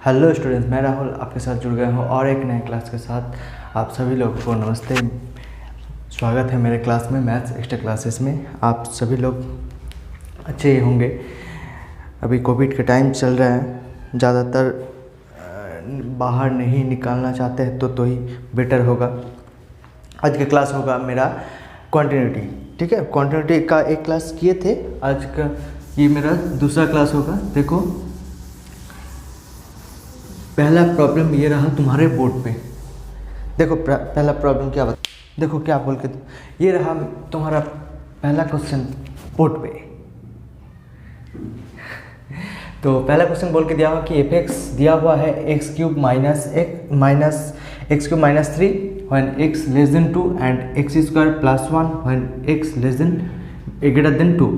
Hello students, मैं राहुल आपके साथ जुड़ गया हूँ और एक नए क्लास के साथ। आप सभी लोगों को नमस्ते, स्वागत है मेरे क्लास में, मैथ्स एक्स्ट्रा क्लासेस में। आप सभी लोग अच्छे ही होंगे। अभी कोविड का टाइम चल रहा है, ज़्यादातर बाहर नहीं निकालना चाहते हैं तो ही बेटर होगा। आज का क्लास होगा मेरा कंटिन्यूटी, ठीक है। कंटिन्यूटी का एक क्लास किए थे, आज का ये मेरा दूसरा क्लास होगा। देखो, पहला प्रॉब्लम ये रहा तुम्हारे बोर्ड पे। देखो पहला प्रॉब्लम क्या बता, देखो क्या बोल के, ये रहा तुम्हारा पहला क्वेश्चन बोर्ड पे। तो पहला क्वेश्चन बोल के दिया हुआ कि f(x) दिया हुआ है x³ x cube minus 3 when x less than 2 and x² plus 1 when x less than greater than 2।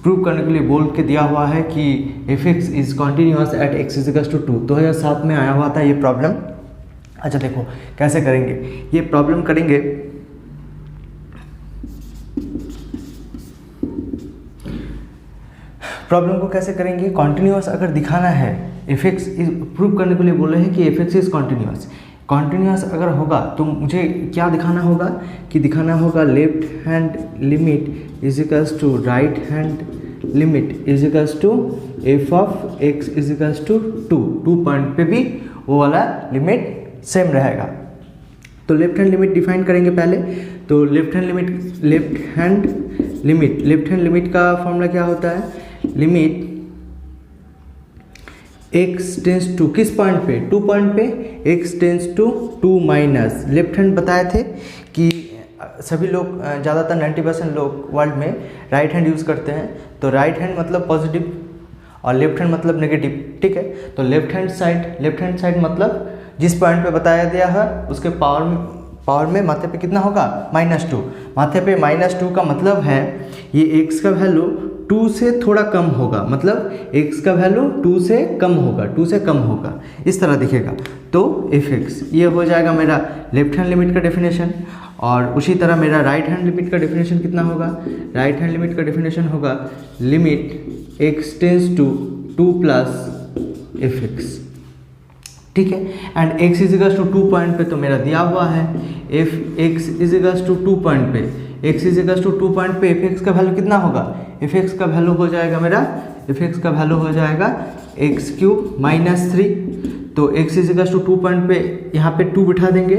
Prove करने के लिए बोल के दिया हुआ है कि f(x) is continuous at x = 2। 2007 में आया हुआ था ये प्रॉब्लम। अच्छा देखो कैसे करेंगे ये प्रॉब्लम करेंगे। प्रॉब्लम को कैसे करेंगे, कॉन्टिन्यूअस अगर दिखाना है, f(x) प्रूव करने के लिए बोले हैं कि f(x) इज कॉन्टिन्यूअस। कॉन्टिन्यूअस अगर होगा तो मुझे क्या दिखाना होगा कि दिखाना होगा left hand limit is equals to right hand limit is equals to f(x) is equals to 2 point पे भी वो वाला लिमिट सेम रहेगा। तो लेफ्ट हैंड लिमिट डिफाइन करेंगे पहले। तो लेफ्ट हैंड लिमिट का फॉर्मूला क्या होता है, लिमिट x टेंस टू किस पॉइंट पे, 2 पॉइंट पे, x tends to 2 minus left hand. बताए थे कि सभी लोग ज़्यादातर 90% लोग वर्ल्ड में राइट हैंड यूज़ करते हैं। तो राइट हैंड मतलब पॉजिटिव और लेफ्ट हैंड मतलब नेगेटिव, ठीक है। तो लेफ्ट हैंड साइड मतलब जिस पॉइंट पे बताया गया है उसके पावर में माथे पे कितना होगा, -2। माथे पे -2 का मतलब है ये x का वैल्यू 2 से थोड़ा कम होगा, मतलब x का वैल्यू 2 से कम होगा, इस तरह दिखेगा। तो f(x) ये हो जाएगा मेरा लेफ्ट हैंड लिमिट का डेफिनेशन। और उसी तरह मेरा राइट हैंड लिमिट का डेफिनेशन कितना होगा, राइट हैंड लिमिट का डेफिनेशन होगा limit x tends to 2 plus f(x), ठीक है। And x is equals to 2 point पे तो मेरा दिया हुआ है f(x) is equals to 2 point पे, x is equals to 2 point पे f(x) का वैल्यू कितना होगा, f(x) का वैल्यू हो जाएगा मेरा, f(x) का वैल्यू हो जाएगा x³ - 3। तो x is equals to 2 point पे यहाँ पे 2 बिठा देंगे,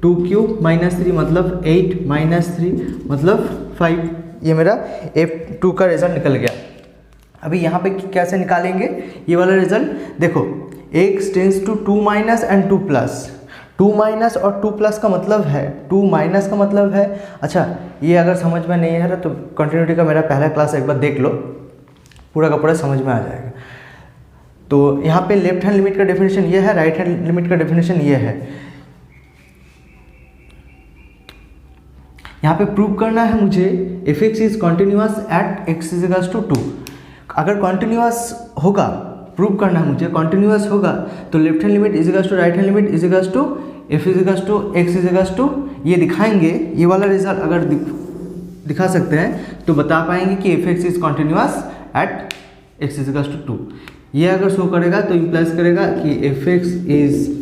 2³ - 3 मतलब 8 - 3 मतलब 5। ये मेरा f2 का रिजल्ट निकल गया। अभी यहाँ पे कैसे निकालेंगे ये वाला रिजल्ट, देखो x tends to 2 minus and 2 plus. 2 minus और 2 प्लस का मतलब है, 2 माइनस का मतलब है। अच्छा ये अगर समझ में नहीं है तो कंटिन्यूटी का मेरा पहला क्लास एक बार देख लो, पूरा का पूरा समझ में आ जाएगा। तो यहाँ पे लेफ्ट हैंड लिमिट का डेफिनेशन ये है, राइट हैंड लिमिट का डेफिनेशन ये है। यहाँ पे प्रूव करना है मुझे f(x) is continuous at x = 2। अगर कॉन्टिन्यूअस होगा, प्रूव करना है मुझे कॉन्टिन्यूअस होगा, तो left hand limit is equals to right hand limit is equals to f is equals to x is equals to, ये दिखाएंगे। ये वाला रिजल्ट अगर दिखा सकते हैं तो बता पाएंगे कि f(x) is continuous at x is equals to 2। ये अगर शो करेगा तो इम्प्लाइज करेगा कि f(x) is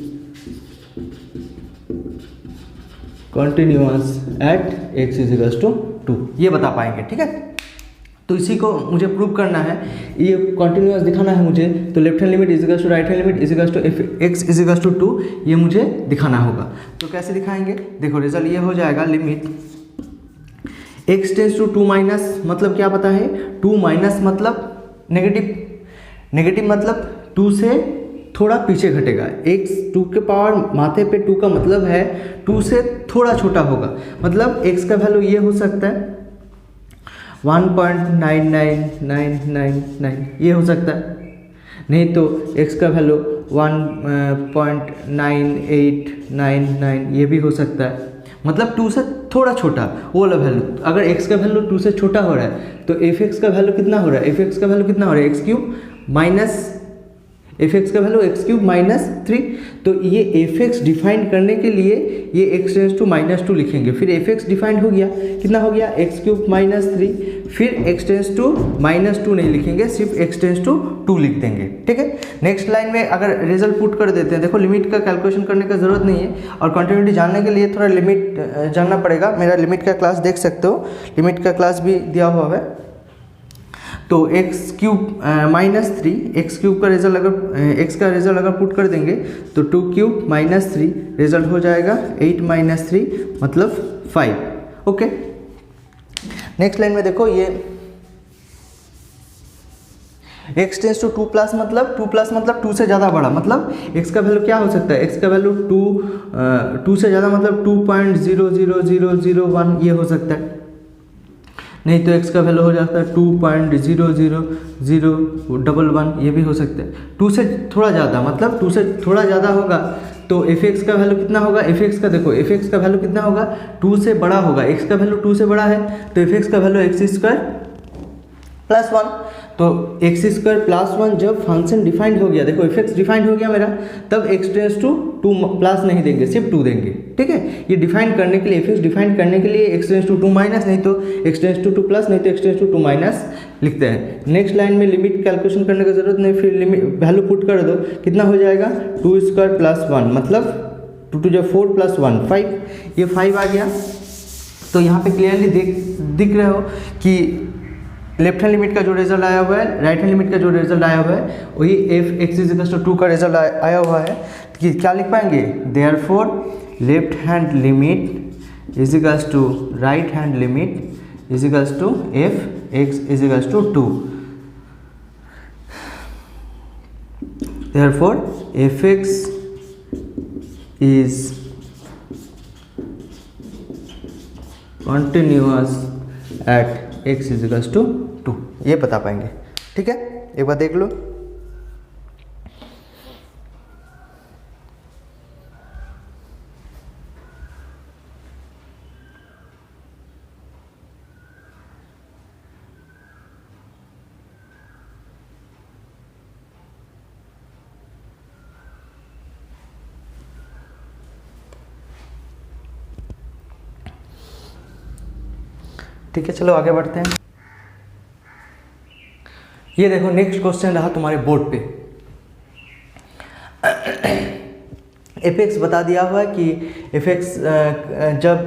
continuous at x is equals to 2, ये बता पाएंगे, ठीक है। तो इसी को मुझे प्रूव करना है, ये कॉन्टिन्यूअस दिखाना है मुझे। तो left hand limit is equals to right hand limit is equals to f(x) is equals to 2, ये मुझे दिखाना होगा। तो कैसे दिखाएंगे, देखो रिजल्ट ये हो जाएगा limit x tends to 2 minus, मतलब क्या पता है, 2 माइनस मतलब नेगेटिव मतलब 2 से थोड़ा पीछे घटेगा। x 2 के पावर माथे पे 2 का मतलब है 2 से थोड़ा छोटा होगा, मतलब x का वैल्यू ये हो सकता है 1.99999, ये हो सकता है। नहीं तो x का वैल्यू 1.9899, ये भी हो सकता है, मतलब 2 से थोड़ा छोटा वो वाला वैल्यू। अगर x का वैल्यू 2 से छोटा हो रहा है तो f(x) का वैल्यू कितना हो रहा है, f(x) का वैल्यू कितना हो रहा है, x³ - एफ एक्स का वैल्यू एक्स क्यूब माइनस 3। तो ये एफ एक्स डिफाइन करने के लिए ये एक्स टेंस टू -2 लिखेंगे। फिर एफ एक्स डिफाइंड हो गया, कितना हो गया एक्स क्यूब माइनस 3। फिर एक्स टेंस टू -2 नहीं लिखेंगे, सिर्फ एक्स टेंस टू 2 लिख देंगे। ठीक है, नेक्स्ट लाइन में अगर रिजल्ट पुट कर देते हैं, देखो लिमिट का कैलकुलेशन करने का जरूरत नहीं है, और कंटिन्यूटी जानने के लिए थोड़ा लिमिट जानना पड़ेगा। मेरा लिमिट का क्लास देख सकते हो, लिमिट का क्लास भी दिया हुआ है। तो x cube minus 3, x cube का रिजल्ट अगर एक्स का रिजल्ट अगर पुट कर देंगे तो 2 क्यूब माइनस 3 रिजल्ट हो जाएगा 8 माइनस 3 मतलब 5। ओके, नेक्स्ट लाइन में देखो ये x टेंस टू 2 प्लस मतलब 2 से ज़्यादा बड़ा, मतलब x का वैल्यू क्या हो सकता है, x का वैल्यू 2 से ज़्यादा मतलब 2.00001 ये हो सकता है, नहीं तो x का वैल्यू हो जाता है 2.00011 ये भी हो सकता है। 2 से थोड़ा ज़्यादा मतलब 2 से थोड़ा ज़्यादा होगा तो एफ एक्स का वैल्यू कितना होगा, एफ एक्स का देखो एफ एक्स का वैल्यू कितना होगा 2 से बड़ा होगा, x का वैल्यू 2 से बड़ा है तो एफ एक्स का वैल्यू एक्स स्क्वायर प्लस 1। तो एक्स स्क्वायर प्लस 1 जब फंक्शन डिफाइंड हो गया, देखो एफ एक्स डिफाइंड हो गया मेरा, तब एक्स टेंस टू 2 प्लस नहीं देंगे, सिर्फ 2 देंगे। ठीक है, ये डिफाइन करने के लिए एफ एक्स डिफाइन करने के लिए एक्स टेंस टू 2 माइनस, नहीं तो एक्स टेंस टू 2 प्लस, नहीं तो एक्स टेंस टू 2 माइनस लिखते हैं। नेक्स्ट लाइन में लिमिट कैलकुलेशन करने की जरूरत नहीं, फिर लिमिट वैल्यू पुट कर दो, कितना हो जाएगा 2 स्क्वायर प्लस 1 मतलब 2 टू 4 प्लस 1 5, ये 5 आ गया। तो यहाँ पे क्लियरली दिख रहे हो कि लेफ्ट हैंड लिमिट का जो रिजल्ट आया हुआ है, राइट हैंड लिमिट का जो रिजल्ट आया हुआ है, वही F X is equal to 2 का रिजल्ट आया हुआ है। कि क्या लिख पाएंगे, therefore left hand limit is equals to right hand limit is equals to F X is equals to 2। Therefore F X is continuous at x is equals to 2, ये बता पाएंगे। ठीक है, एक बार देख लो। ठीक है, चलो आगे बढ़ते हैं। ये देखो नेक्स्ट क्वेश्चन रहा तुम्हारे बोर्ड पे। एफ एक्स बता दिया हुआ है कि एफ एक्स जब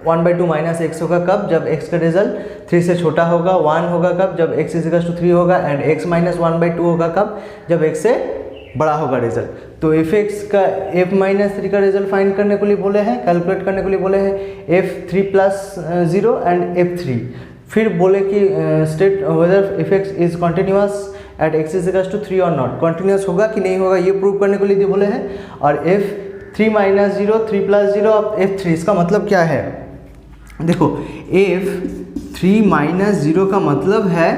1/2 माइनस एक्स होगा कब, जब एक्स का रिजल्ट 3 से छोटा होगा, 1 होगा कब, जब एक्स इज इक्वल टू 3 होगा, एंड एक्स माइनस 1/2 होगा कब, जब एक्स से बड़ा होगा रिजल्ट। तो एफ एक्स का एफ माइनस 3 का रिजल्ट फाइंड करने के लिए बोले हैं, कैलकुलेट करने के लिए बोले हैं f3 प्लस 0 एंड f3। फिर बोले कि state whether F X is continuous at X is equal to 3 और नॉट, कॉन्टिन्यूअस होगा कि नहीं होगा ये प्रूव करने के लिए बोले हैं। और f3 माइनस 0 3 प्लस 0 अब f3, इसका मतलब क्या है, देखो f3 माइनस 0 का मतलब है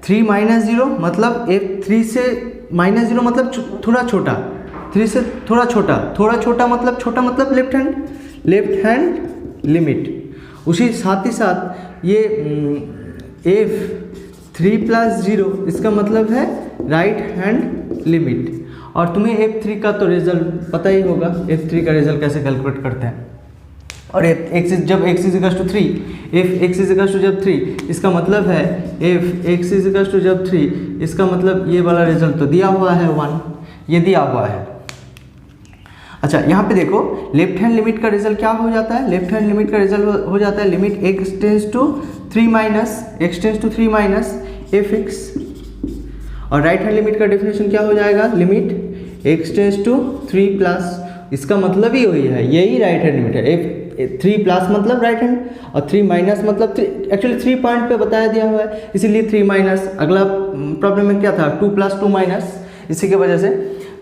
3 माइनस 0 मतलब f3 से माइनस 0 मतलब थोड़ा छोटा, 3 से थोड़ा छोटा मतलब लेफ्ट हैंड लिमिट। उसी साथ ही साथ ये f3 प्लस 0 इसका मतलब है राइट हैंड लिमिट। और तुम्हें f3 का तो रिजल्ट पता ही होगा, f3 का रिजल्ट कैसे कैलकुलेट करते हैं। और जब x is equal to 3, F X is equal to जब 3, इसका मतलब है F X is equal to जब 3, इसका मतलब ये वाला रिजल्ट तो दिया हुआ है 1, ये दिया हुआ है। अच्छा, यहाँ पे देखो लेफ्ट हैंड लिमिट का रिजल्ट क्या हो जाता है, लेफ्ट हैंड लिमिट का रिजल्ट हो जाता है limit x tends to 3 minus F X. और राइट हैंड लिमिट का डेफिनेशन क्या हो जाएगा, limit x tends to 3 plus, इसका मतलब ही वही है, यही राइट हैंड लिमिट है। 3 प्लस मतलब राइट हैंड और 3 माइनस मतलब 3, एक्चुअली 3 पॉइंट पे बताया दिया हुआ है इसीलिए 3 माइनस। अगला प्रॉब्लम में क्या था 2 प्लस 2 माइनस, इसी की वजह से।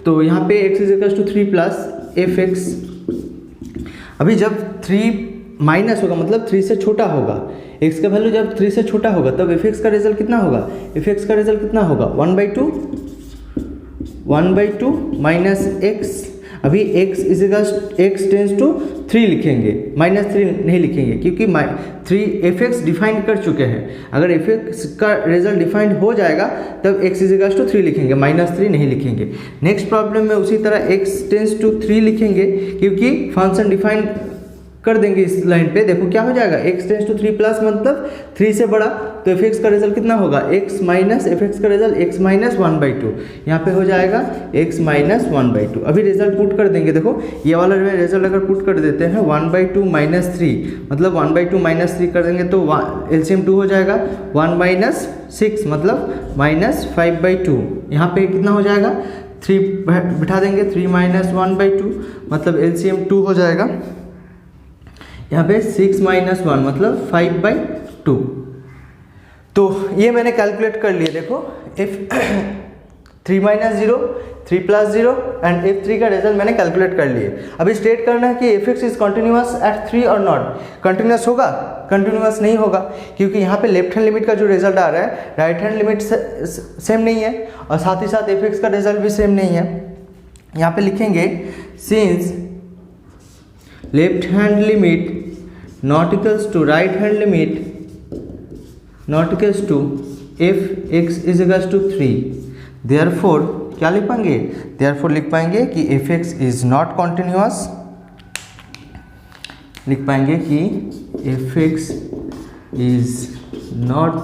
तो यहाँ पे x is equal to 3 plus F X. अभी जब 3 माइनस होगा मतलब 3 से छोटा होगा, x का वैल्यू जब 3 से छोटा होगा तब एफ एक्स का रिजल्ट कितना होगा, एफ एक्स का रिजल्ट कितना होगा 1/2 माइनस x। अभी x टेंस टू 3 लिखेंगे, -3 नहीं लिखेंगे क्योंकि 3 fx डिफाइन कर चुके हैं। अगर fx का रिजल्ट डिफाइंड हो जाएगा तब x 3 लिखेंगे, -3 नहीं लिखेंगे। नेक्स्ट प्रॉब्लम में उसी तरह x टेंस टू 3 लिखेंगे क्योंकि फंक्शन डिफाइन कर देंगे इस लाइन पे। देखो क्या हो जाएगा, x टेंस टू 3 प्लस मतलब 3 से बड़ा, तो fx का रिजल्ट कितना होगा, x माइनस fx का रिजल्ट x माइनस 1/2, यहाँ पे हो जाएगा x माइनस 1/2। अभी रिजल्ट पुट कर देंगे, देखो ये वाला रिजल्ट अगर पुट कर देते हैं 1/2 माइनस 3 मतलब 1/2 माइनस 3 कर देंगे तो एलसीएम 2 हो जाएगा, 1 माइनस 6 मतलब माइनस 5/2। यहाँ पे कितना हो जाएगा, 3 बिठा देंगे, 3 माइनस 1/2 मतलब एलसीएम 2 हो जाएगा। यहाँ पे 6 माइनस 1 मतलब 5/2। तो ये मैंने कैलकुलेट कर लिया। देखो if 3 minus 0, 3 plus 0 and f3 का रिजल्ट मैंने कैलकुलेट कर लिए। अभी स्टेट करना है कि fx इज कंटिन्यूअस एट 3 और नॉट। कंटिन्यूअस होगा, कंटिन्यूअस नहीं होगा क्योंकि यहाँ पे लेफ्ट हैंड लिमिट का जो रिजल्ट आ रहा है राइट हैंड लिमिट सेम नहीं है और साथ ही साथ fx का रिजल्ट भी सेम नहीं है। यहाँ पे लिखेंगे since left hand limit not equals to right hand limit not equals to fx is equals to 3, therefore क्या लिख पाएंगे, therefore लिख पाएंगे कि fx is not continuous, लिख पाएंगे कि fx is not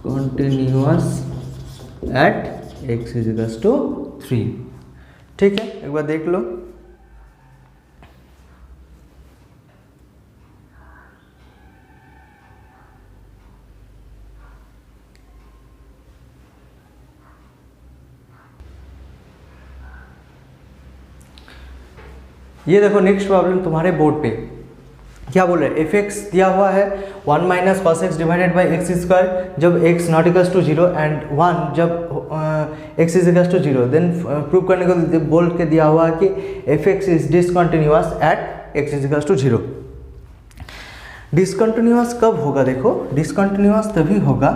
continuous at x is equals to 3। ठीक है, एक बार देख लो। ये देखो नेक्स्ट प्रॉब्लम तुम्हारे बोर्ड पे क्या बोल रहे हैं, fx दिया हुआ है 1 minus cos X divided by X square जब x not equals to 0 and 1 जब x is equals to 0। Then prove करने को बोल के दिया हुआ है कि fx is discontinuous at x is equals to 0। Discontinuous कब होगा, देखो डिसकंटिन्यूअस तभी होगा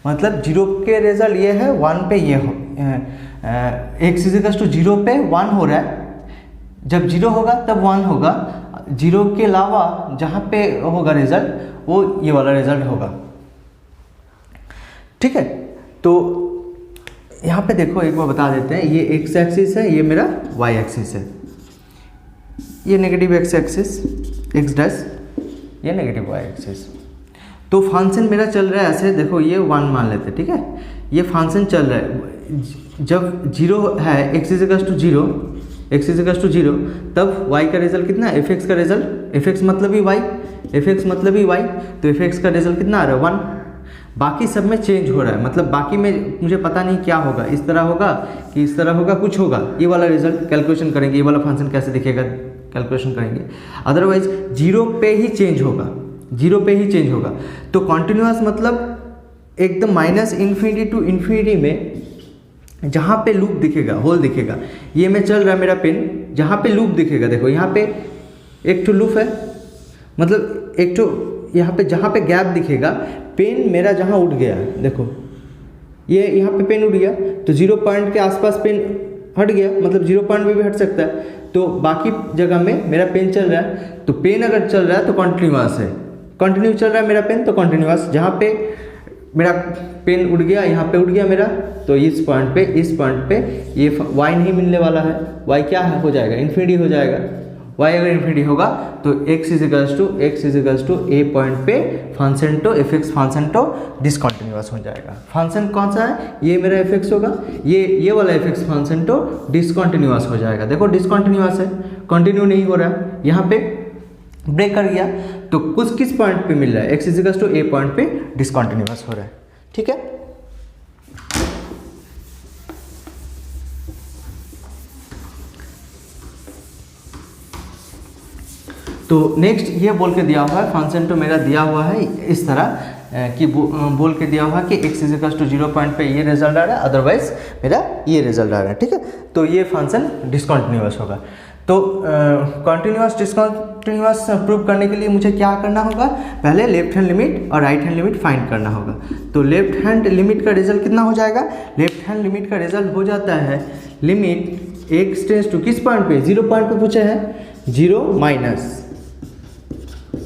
मतलब 0 के रिजल्ट ये है, 1 पे ये हो x इज इक्वल्स टू 0 पे 1 हो रहा है, जब 0 होगा तब 1 होगा, 0 के अलावा जहाँ पे होगा रिजल्ट वो ये वाला रिजल्ट होगा। ठीक है, तो यहाँ पे देखो एक बार बता देते हैं, ये x एक्सिस है, ये मेरा y एक्सिस है, ये negative x axis x dash, ये नेगेटिव y एक्सिस। तो फंक्शन मेरा चल रहा है ऐसे, देखो ये 1 मान लेते हैं। ठीक है, ये फंक्शन चल रहा है, जब 0 है x is equals to 0, x is equals to 0 तब y का रिजल्ट कितना है, fx का रिजल्ट, fx मतलब ही y, fx मतलब ही y, तो fx का रिजल्ट कितना आ रहा है 1। बाकी सब में चेंज हो रहा है, मतलब बाकी में मुझे पता नहीं क्या होगा, इस तरह होगा कि इस तरह होगा, कुछ होगा। ये वाला रिजल्ट कैलकुलेशन करेंगे, ये वाला फंक्शन कैसे दिखेगा कैलकुलेशन करेंगे। अदरवाइज 0 पे ही चेंज होगा, 0 पे ही चेंज होगा। तो कॉन्टिन्यूअस मतलब एकदम माइनस इन्फिनिटी टू इन्फिनिटी में जहाँ पे लूप दिखेगा, होल दिखेगा, ये में चल रहा है मेरा पेन, जहाँ पे लूप दिखेगा, देखो यहाँ पे एक तो लूप है, मतलब एक तो यहाँ पे जहाँ पे गैप दिखेगा, पेन मेरा जहाँ उठ गया है, देखो ये यहाँ पे पेन उठ गया तो 0 पॉइंट के आसपास पेन हट गया, मतलब 0 पॉइंट पे भी हट सकता है, तो बाकी जगह में मेरा पेन चल रहा है। तो पेन अगर चल रहा है तो कॉन्टिन्यूअस है, कंटिन्यू चल रहा है मेरा पेन तो कॉन्टिन्यूअस। जहाँ पे मेरा पेन उड़ गया, यहाँ पे उड़ गया मेरा, तो इस पॉइंट पे ये y नहीं मिलने वाला है, y क्या है, हो जाएगा इन्फिनिटी हो जाएगा। y अगर इन्फिनिटी होगा तो x is equals to a point पे function to fx function to discontinuous हो जाएगा। फंक्शन कौन सा है, ये मेरा fx होगा, ये वाला fx फंक्शन टू डिसकंटिन्यूअस हो जाएगा। देखो डिसकंटिन्यूअस है, कंटिन्यू नहीं हो रहा है, यहाँ पे ब्रेक कर गया, तो कुछ किस पॉइंट पे मिल रहा है, x is equals to a point पे डिसकंटिन्यूअस हो रहा है। ठीक है, तो नेक्स्ट ये बोल के दिया हुआ है, फंक्शन तो मेरा दिया हुआ है इस तरह कि बोल के दिया हुआ है कि x is equals to 0 point पे ये रिजल्ट आ रहा है, अदरवाइज मेरा ये रिजल्ट आ रहा है। ठीक है, तो ये फंक्शन डिसकंटिन्यूअस होगा। तो कंटिन्यूअस डिसकंटिन्यूअस प्रूव करने के लिए मुझे क्या करना होगा, पहले लेफ्ट हैंड लिमिट और राइट हैंड लिमिट फाइंड करना होगा। तो लेफ्ट हैंड लिमिट का रिजल्ट कितना हो जाएगा, लेफ्ट हैंड लिमिट का रिजल्ट हो जाता है लिमिट x टेंस टू किस पॉइंट पे, 0 पॉइंट पे पूछा है, 0 माइनस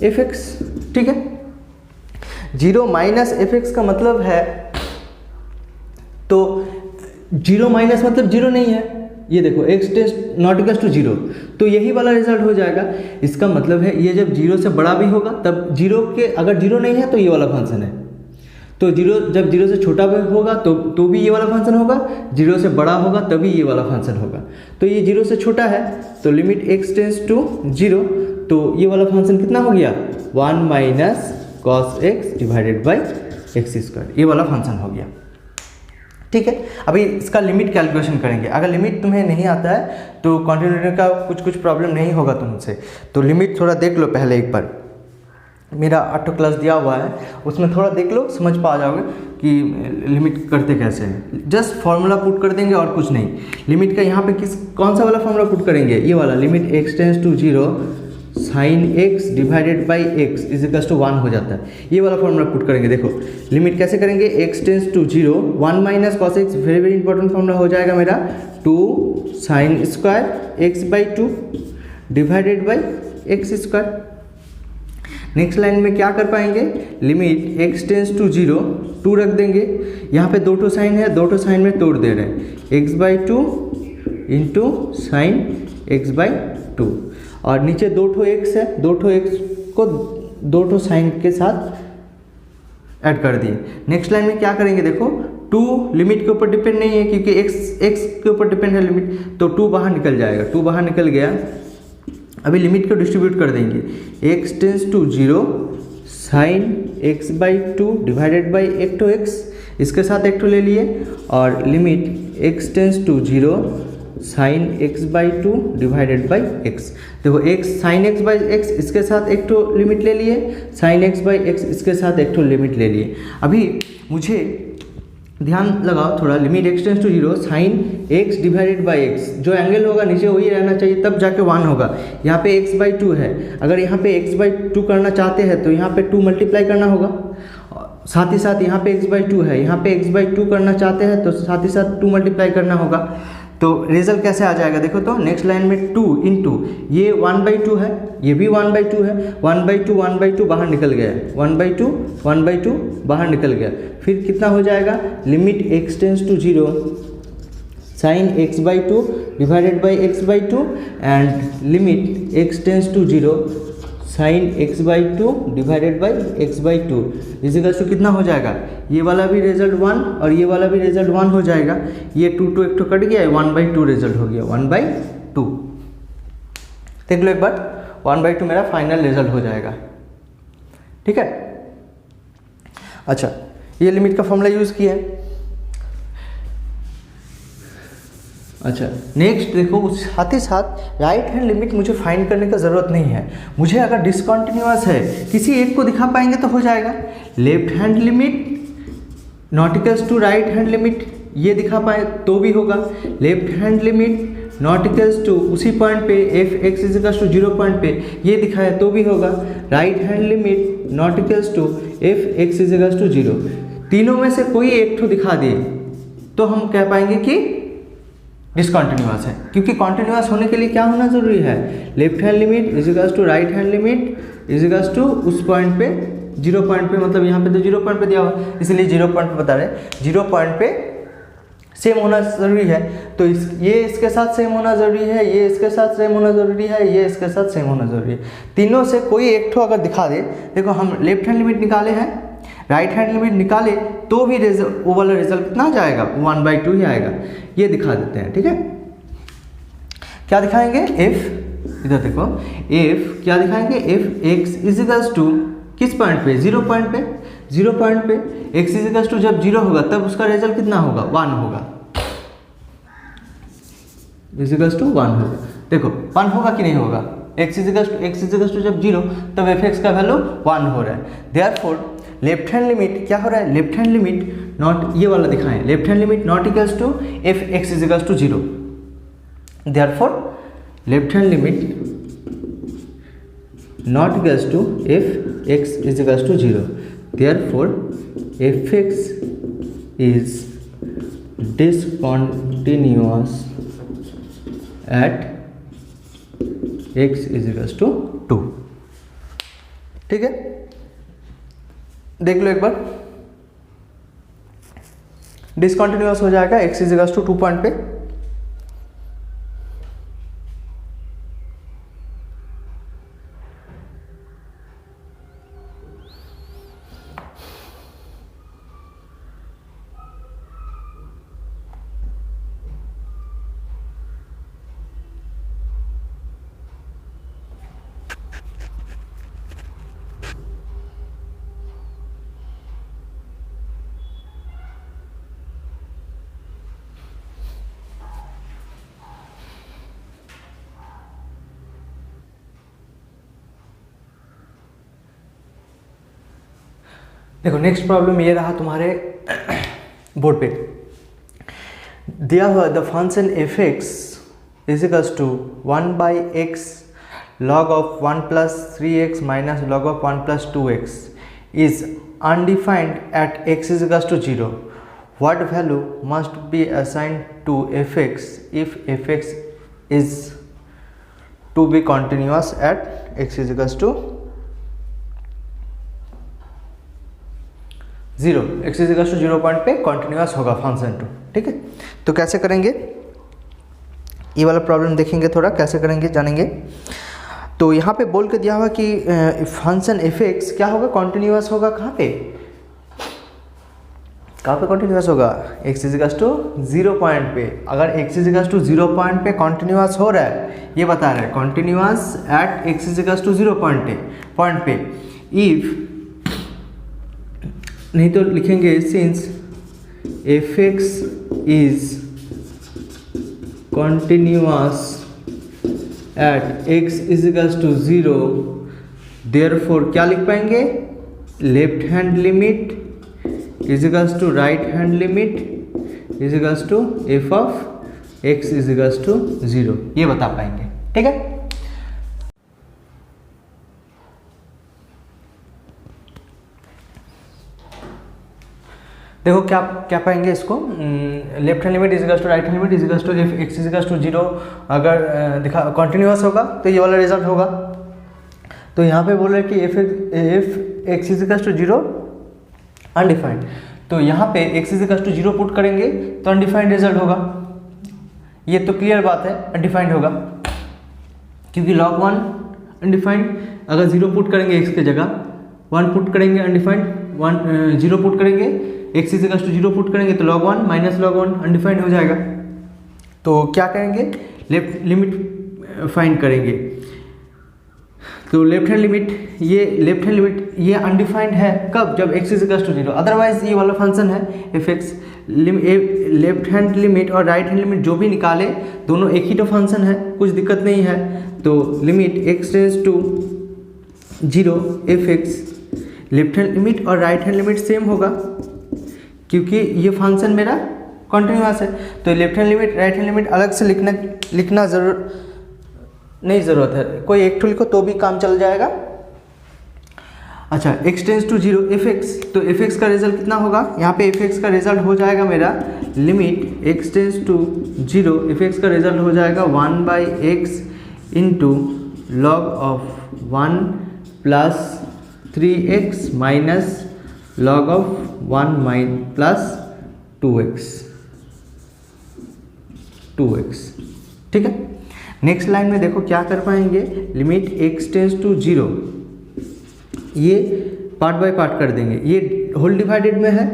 fx, ठीक है। 0 माइनस fx का मतलब है, तो 0 माइनस मतलब 0 नहीं है, ये देखो x tends not equals to 0, तो यही वाला रिजल्ट हो जाएगा। इसका मतलब है ये जब 0 से बड़ा भी होगा तब 0 के, अगर 0 नहीं है तो ये वाला फंक्शन है, तो 0 जब 0 से छोटा भी होगा तो भी ये वाला फंक्शन होगा, 0 से बड़ा होगा तभी ये वाला फंक्शन होगा। तो ये 0 से छोटा है तो लिमिट x टेंस टू 0, तो ये वाला फंक्शन कितना हो गया, 1 minus cos x divided by X square, ये वाला फंक्शन हो गया, ठीक है। अभी इसका लिमिट कैलकुलेशन करेंगे। अगर लिमिट तुम्हें नहीं आता है तो कॉन्टिन्यूटी का कुछ प्रॉब्लम नहीं होगा तुमसे, तो लिमिट थोड़ा देख लो पहले एक बार, मेरा ऑटो क्लास दिया हुआ है उसमें थोड़ा देख लो, समझ पा जाओगे कि लिमिट करते कैसे हैं। जस्ट फार्मूला पुट कर देंगे और कुछ नहीं। लिमिट का यहाँ पे कौन सा वाला फार्मूला पुट करेंगे, ये वाला, limit x tends to 0 sine x divided by X is equals to 1 हो जाता है, ये वाला फार्मूला पुट करेंगे। देखो लिमिट कैसे करेंगे, x tends to 0 1 minus cos x, very important formula हो जाएगा मेरा, 2 sine square x by 2 divided by X square. Next line में क्या कर पाएंगे, लिमिट x टेंस टू 0 2 रख देंगे, यहाँ पे 2 साइन है, 2 साइन में तोड़ दे रहे हैं, x by 2 into sine x by 2, और नीचे 2 x है, 2 x को 2 साइन के साथ ऐड कर दिए। नेक्स्ट लाइन में क्या करेंगे, देखो 2 लिमिट के ऊपर डिपेंड नहीं है क्योंकि x के ऊपर डिपेंड है लिमिट, तो 2 बाहर निकल जाएगा, 2 बाहर निकल गया। अभी लिमिट को डिस्ट्रीब्यूट कर देंगे, x tends to 0 sine x by 2 divided by एक टू x, इसके साथ एक टू ले लिए, और limit x tends to 0 sine x by 2 divided by x। देखो x sine x by x, इसके साथ एक टू लिमिट ले लिए, साइन x बाई x, इसके साथ एक टू लिमिट ले लिए। अभी मुझे ध्यान लगाओ थोड़ा, limit x tends to 0 sine x divided by x, जो एंगल होगा नीचे वही रहना चाहिए, तब जाके 1 होगा। यहाँ पे x बाई 2 है, अगर यहाँ पे x बाई 2 करना चाहते हैं तो यहाँ पे 2 मल्टीप्लाई करना होगा, साथ ही साथ यहाँ पे x बाई 2 है, यहाँ पे x बाई 2 करना चाहते हैं तो साथ ही साथ 2 मल्टीप्लाई करना होगा। तो रिजल्ट कैसे आ जाएगा, देखो तो नेक्स्ट लाइन में 2 इंटू ये 1 बाई 2 है, ये भी 1 बाई 2 है, 1 बाई 2 1 बाई 2 बाहर निकल गया है, 1 बाई 2 1 बाई 2 बाहर निकल गया, फिर कितना हो जाएगा, limit x tends to 0 sine x by 2 divided by X by 2 and limit x tends to 0 sine x by 2 divided by X by 2 is equal to कितना हो जाएगा, ये वाला भी रिजल्ट 1 और ये वाला भी रिजल्ट 1 हो जाएगा, ये 2 2 एक तो कट गया, 1 बाई 2 रिजल्ट हो गया, 1 बाई 2। देख लो एक बार, 1 बाई 2 मेरा फाइनल रिजल्ट हो जाएगा, ठीक है। अच्छा, ये लिमिट का फॉर्मूला यूज़ किया है। अच्छा नेक्स्ट देखो, साथ ही साथ राइट हैंड लिमिट मुझे फाइंड करने का ज़रूरत नहीं है, मुझे अगर डिसकंटिन्यूअस है किसी एक को दिखा पाएंगे तो हो जाएगा। Left hand limit not equals to right hand limit, ये दिखा पाए तो भी होगा। Left hand limit not equals to उसी पॉइंट पे F X is equals to 0 point पे, ये दिखाए तो भी होगा। Right hand limit not equals to F X is equals to 0, तीनों में से कोई एक ठो दिखा दिए तो हम कह पाएंगे कि डिसकंटिन्यूअस है, क्योंकि कॉन्टिन्यूअस होने के लिए क्या होना जरूरी है, left hand limit is equals to right hand limit is equals to उस पॉइंट पे 0 पॉइंट पे, मतलब यहाँ पे तो 0 पॉइंट पे दिया हुआ इसलिए 0 पॉइंट पे बता रहे हैं, 0 पॉइंट पे सेम होना ज़रूरी है। तो ये इसके साथ सेम होना ज़रूरी है, ये इसके साथ सेम होना ज़रूरी है, ये इसके साथ सेम होना ज़रूरी है। तीनों से कोई एक ठो अगर दिखा दे, देखो हम लेफ्ट हैंड लिमिट निकाले हैं, राइट हैंड लिमिट निकाले तो भी वो वाला रिजल्ट कितना जाएगा, 1/2 ही आएगा। ये दिखा देते हैं, ठीक है। क्या दिखाएंगे, एफ, इधर देखो एफ क्या दिखाएंगे, F X is equals to किस पॉइंट पे, 0 पॉइंट पे, 0 पॉइंट पे एक्स इज इक्वल्स टू जब 0 होगा तब उसका रिजल्ट कितना होगा, 1 होगा, इज इक्वल्स टू 1 होगा। देखो 1 होगा कि नहीं होगा, एक्स इज इक्वल्स टू जब 0 तब एफ एक्स का वैल्यू 1 हो रहा है। देयरफॉर लेफ्ट हैंड लिमिट क्या हो रहा है, लेफ्ट हैंड लिमिट नॉट, ये वाला दिखाएं, left hand limit not equals to F X is equals to 0। Therefore left hand limit not equals to f x is equals to 0, therefore f x is discontinuous at x is to 2। ठीक है, देख लो एक बार, discontinuous हो जाएगा x is to 2 point पे। देखो next problem ये रहा तुम्हारे बोर्ड पे, दिया हुआ the function F X is equals to 1/x log of 1 plus 3x minus log of 1 plus 2x is undefined at x is equals to 0. What value must be assigned to fx if fx is to be continuous at x is equals to 0, x is equal to 0 point पे continuous होगा function too. ठीक है, तो कैसे करेंगे ये वाला problem देखेंगे, थोड़ा कैसे करेंगे जानेंगे। तो यहाँ पे बोल के दिया हुआ कि फंक्शन एफ एक्स क्या होगा, कॉन्टिन्यूस होगा। कहाँ पे कॉन्टिन्यूस होगा, x is equal to 0 point पे। अगर x is equal to 0 point पे कॉन्टिन्यूस हो रहा है, ये बता रहा है continuous at x is equal to 0 point पे। इफ नहीं तो लिखेंगे since F X is continuous at X is equals to 0, therefore क्या लिख पाएंगे, left hand limit is equals to right hand limit is equals to F of X is equals to 0, ये बता पाएंगे। ठीक है, देखो क्या क्या पाएंगे इसको, left hand limit is equals to right hand limit is equals to F X is equals to 0 अगर दिखा कॉन्टिन्यूस होगा तो ये वाला रिजल्ट होगा। तो यहाँ पे बोल रहे कि F X is equals to 0 undefined, तो यहाँ पे X is equals to 0 put करेंगे तो अनडिफाइंड रिजल्ट होगा। ये तो क्लियर बात है, अनडिफाइंड होगा क्योंकि log 1 अनडिफाइंड, अगर 0 पुट करेंगे एक्स की जगह 1 पुट करेंगे अनडिफाइंड, 0 पुट करेंगे x is equals to 0 put करेंगे तो log 1 माइनस log 1 अनडिफाइंड हो जाएगा। तो क्या करेंगे, लेफ्ट लिमिट फाइंड करेंगे। तो लेफ्ट हैंड लिमिट ये अनडिफाइंड है कब, जब x is equals to 0, otherwise ये वाला फंक्शन है F X. Left hand limit और राइट हैंड लिमिट जो भी निकाले दोनों एक ही तो फंक्शन है, कुछ दिक्कत नहीं है। तो limit x tends to 0 F X, left hand limit और राइट हैंड लिमिट सेम होगा क्योंकि ये फंक्शन मेरा कॉन्टिन्यूस है। तो left hand limit right hand limit अलग से लिखना ज़रूरत है, कोई एक ठो लिखो तो भी काम चल जाएगा। अच्छा, x tends to 0 F X, तो एफ एक्स का रिजल्ट कितना होगा, यहाँ पे एफ एक्स का रिजल्ट हो जाएगा मेरा limit x tends to 0 F x का रिजल्ट हो जाएगा 1/x into log of 1 plus 3x minus log of 1 plus 2x। ठीक है, नेक्स्ट लाइन में देखो क्या कर पाएंगे, लिमिट x टेंस टू 0, ये पार्ट बाय पार्ट कर देंगे। ये होल डिवाइडेड में है,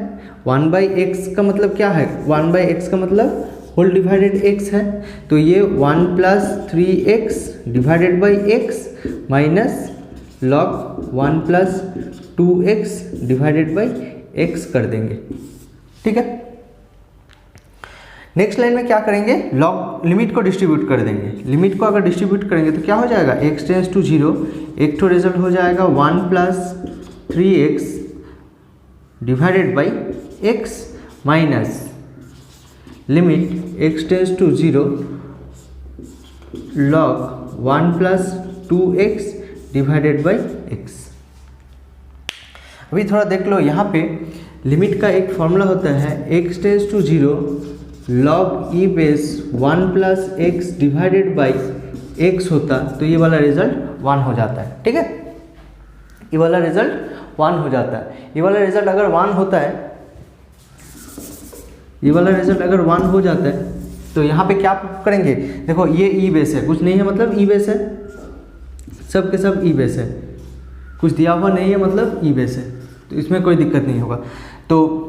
1/x का मतलब क्या है, 1/x का मतलब होल डिवाइडेड x है, तो ये 1 plus 3x divided by x minus log 1 plus 2x divided by x कर देंगे। ठीक है, नेक्स्ट लाइन में क्या करेंगे, लॉग लिमिट को डिस्ट्रीब्यूट कर देंगे। लिमिट को अगर डिस्ट्रीब्यूट करेंगे तो क्या हो जाएगा, x टेंस टू 0, एक तो रिजल्ट हो जाएगा 1 plus 3x divided by x minus limit x tends to 0 log 1 plus 2x divided by x। अभी थोड़ा देख लो, यहाँ पे लिमिट का एक फॉर्मूला होता है x tends to 0 log e base 1 plus x divided by x होता तो ये वाला रिजल्ट 1 हो जाता है। ठीक है, ये वाला रिजल्ट 1 हो जाता है। ये वाला रिजल्ट अगर 1 होता है, ये वाला रिजल्ट अगर 1 हो जाता है तो यहाँ पे क्या करेंगे, देखो ये ई बेस है, कुछ नहीं है मतलब ई बेस है, सब के सब ई बेस है, कुछ दिया हुआ नहीं है मतलब ई बेस है, तो इसमें कोई दिक्कत नहीं होगा। तो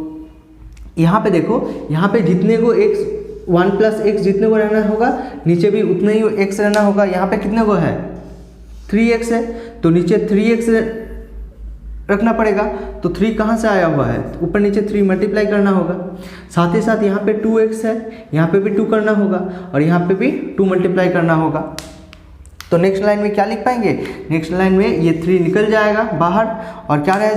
यहाँ पे देखो, यहाँ पे जितने को x 1 प्लस एक्स जितने को रहना होगा नीचे भी उतना ही x रहना होगा। यहाँ पे कितने को है 3x है, तो नीचे 3x रखना पड़ेगा। तो 3 कहाँ से आया हुआ है, ऊपर नीचे 3 मल्टीप्लाई करना होगा। साथ ही साथ यहाँ पे 2x है, यहाँ पे भी 2 करना होगा और यहाँ पे भी 2 मल्टीप्लाई करना होगा। तो नेक्स्ट लाइन में क्या लिख पाएंगे, नेक्स्ट लाइन में ये 3 निकल जाएगा बाहर और क्या रह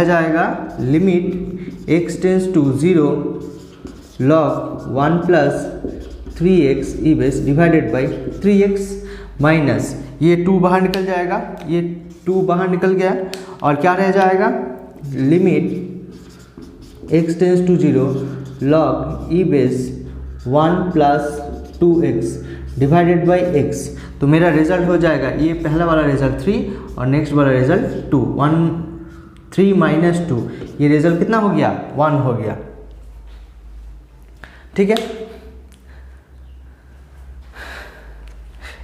जाएगा limit x tends to 0 log 1 plus 3x e base divided by 3x minus ये 2 बाहर निकल जाएगा, ये 2 बाहर निकल गया और क्या रह जाएगा limit x tends to 0 log e base 1 plus 2x divided by x। तो मेरा रिजल्ट हो जाएगा ये पहला वाला रिजल्ट 3 और नेक्स्ट वाला रिजल्ट 2, 3 माइनस 2, ये रिजल्ट कितना हो गया 1 हो गया। ठीक है,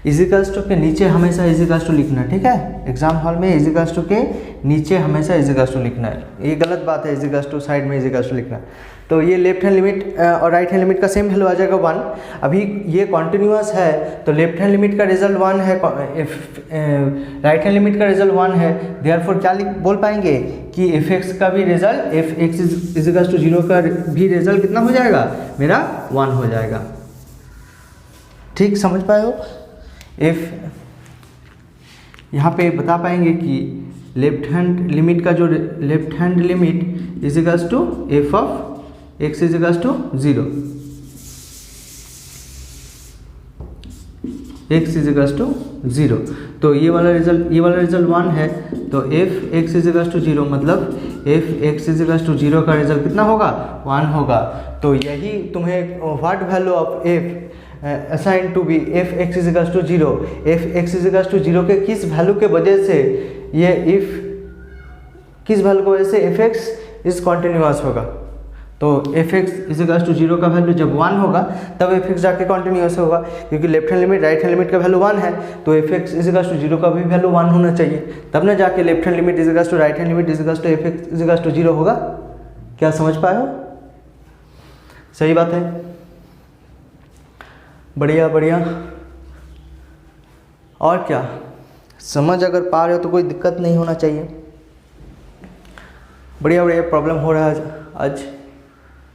इजिकल्स टू के नीचे हमेशा इजिकल्स टू लिखना। ठीक है, एग्जाम हॉल में इजिकल्स टू के नीचे हमेशा इजिकल्स टू लिखना है, ये गलत बात है इजिकल्स टू साइड में इजिकल्स टू लिखना। तो ये लेफ्ट हैंड लिमिट और राइट हैंड लिमिट का सेम वैल्यू आ जाएगा 1। अभी ये कॉन्टिन्यूअस है तो लेफ्ट हैंड लिमिट का रिजल्ट 1 है, राइट हैंड लिमिट का रिजल्ट 1 है। देयरफॉर क्या बोल पाएंगे कि एफ एक्स का भी result f x equals to 0 का भी रिजल्ट कितना हो जाएगा मेरा 1 हो जाएगा। ठीक, समझ पाए हो। एफ यहाँ पे बता पाएंगे कि लेफ्ट हैंड लिमिट का जो left hand limit equals to F of x equals to 0, x equals to 0। तो ये वाला रिजल्ट 1 है, तो एफ एक्स इजिकल्स टू 0 मतलब एफ एक्स इजिकल्स टू 0 का रिजल्ट कितना होगा 1 होगा। तो यही तुम्हें what value of f assign to be f x equals to 0, F x equals to 0 के किस वैल्यू के वजह से ये किस वैल्यू की वजह से एफ एक्स इज कॉन्टिन्यूअस होगा। तो एफ एक्स इजिकल्स टू 0 का वैल्यू जब 1 होगा तब एफ एक्स जाके कॉन्टिन्यूअस होगा, क्योंकि left hand limit right hand limit का वैल्यू 1 है तो एफ एक्स इजिकल्स टू 0 का भी वैल्यू 1 होना चाहिए, तब ना जाके left hand limit equals to right hand limit equals to F x equals to 0 होगा। क्या समझ पाए हो? सही बात है, बढ़िया बढ़िया। और क्या, समझ अगर पा रहे हो तो कोई दिक्कत नहीं होना चाहिए। बढ़िया बढ़िया प्रॉब्लम हो रहा है आज,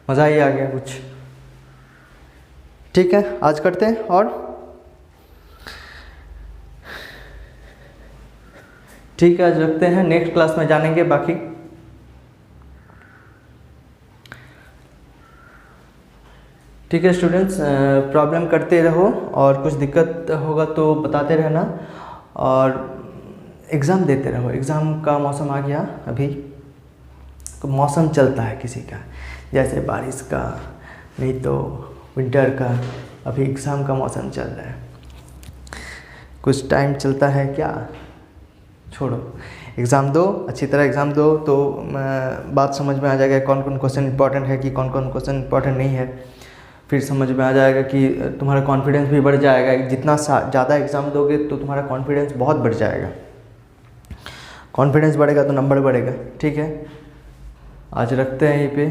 मज़ा ही आ गया कुछ। ठीक है, आज करते हैं और ठीक है आज रखते हैं, नेक्स्ट क्लास में जानेंगे बाकी। ठीक है स्टूडेंट्स, प्रॉब्लम करते रहो और कुछ दिक्कत होगा तो बताते रहना और एग्ज़ाम देते रहो। एग्ज़ाम का मौसम आ गया अभी, तो मौसम चलता है किसी का, जैसे बारिश का, नहीं तो विंटर का, अभी एग्ज़ाम का मौसम चल रहा है। कुछ टाइम चलता है क्या, छोड़ो, एग्ज़ाम दो, अच्छी तरह एग्ज़ाम दो तो बात समझ में आ जाएगा कौन कौन क्वेश्चन इंपॉर्टेंट है कि कौन कौन क्वेश्चन इंपॉर्टेंट नहीं है। फिर समझ में आ जाएगा कि तुम्हारा कॉन्फिडेंस भी बढ़ जाएगा। जितना ज़्यादा एग्ज़ाम दोगे तो तुम्हारा कॉन्फिडेंस बहुत बढ़ जाएगा, कॉन्फिडेंस बढ़ेगा तो नंबर बढ़ेगा। ठीक है, आज रखते हैं यहीं पे।